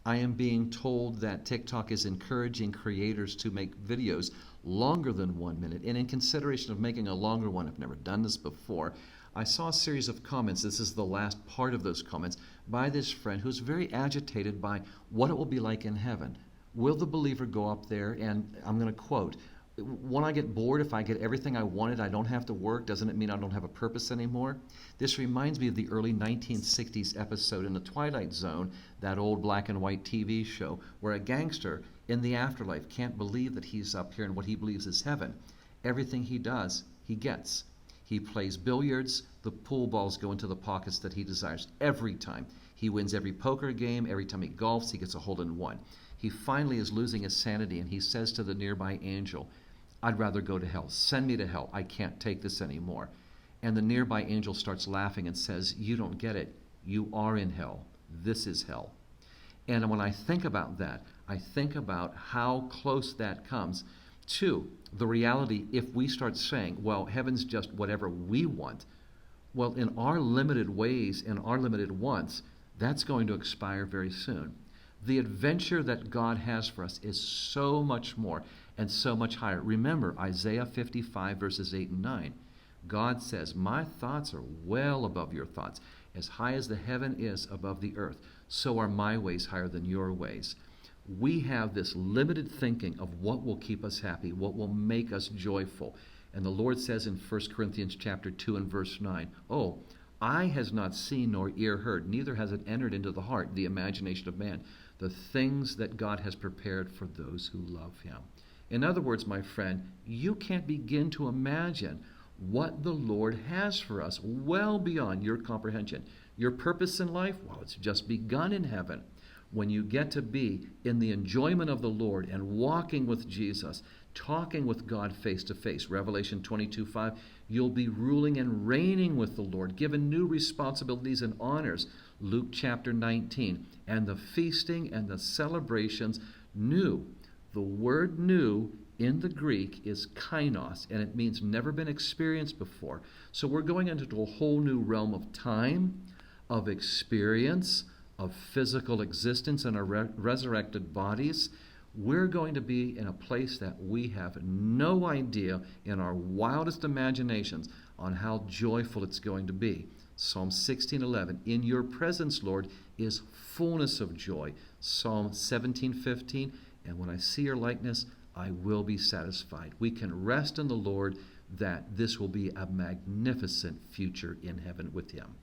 I am being told that TikTok is encouraging creators to make videos longer than 1 minute. And in consideration of making a longer one, I've never done this before, I saw a series of comments. This is the last part of those comments by this friend who's very agitated by what it will be like in heaven. Will the believer go up there? And I'm going to quote, when I get bored, if I get everything I wanted, I don't have to work. Doesn't it mean I don't have a purpose anymore? This reminds me of the early 1960s episode in the Twilight Zone, that old black and white TV show, where a gangster in the afterlife can't believe that he's up here in what he believes is heaven. Everything he does, he gets. He plays billiards, the pool balls go into the pockets that he desires every time. He wins every poker game, every time he golfs, he gets a hole-in-one. He finally is losing his sanity, and he says to the nearby angel, I'd rather go to hell. Send me to hell. I can't take this anymore. And the nearby angel starts laughing and says, you don't get it. You are in hell. This is hell. And when I think about that, I think about how close that comes to the reality if we start saying, well, heaven's just whatever we want. Well, in our limited ways, in our limited wants, that's going to expire very soon. The adventure that God has for us is so much more and so much higher. Remember Isaiah 55 verses 8 and 9. God says, my thoughts are well above your thoughts. As high as the heaven is above the earth, so are my ways higher than your ways. We have this limited thinking of what will keep us happy, what will make us joyful. And the Lord says in 1 Corinthians chapter 2 and verse 9, oh, eye has not seen nor ear heard, neither has it entered into the heart, the imagination of man, the things that God has prepared for those who love him. In other words, my friend, you can't begin to imagine what the Lord has for us well beyond your comprehension. Your purpose in life, well, it's just begun in heaven. When you get to be in the enjoyment of the Lord and walking with Jesus, talking with God face to face, Revelation 22:5, you'll be ruling and reigning with the Lord, given new responsibilities and honors, Luke chapter 19, and the feasting and the celebrations new. The word new in the Greek is kainos, and it means never been experienced before. So we're going into a whole new realm of time, of experience, of physical existence in our resurrected bodies. We're going to be in a place that we have no idea in our wildest imaginations on how joyful it's going to be. Psalm 16:11, in your presence, Lord, is fullness of joy. Psalm 17:15, and when I see your likeness, I will be satisfied. We can rest in the Lord that this will be a magnificent future in heaven with him.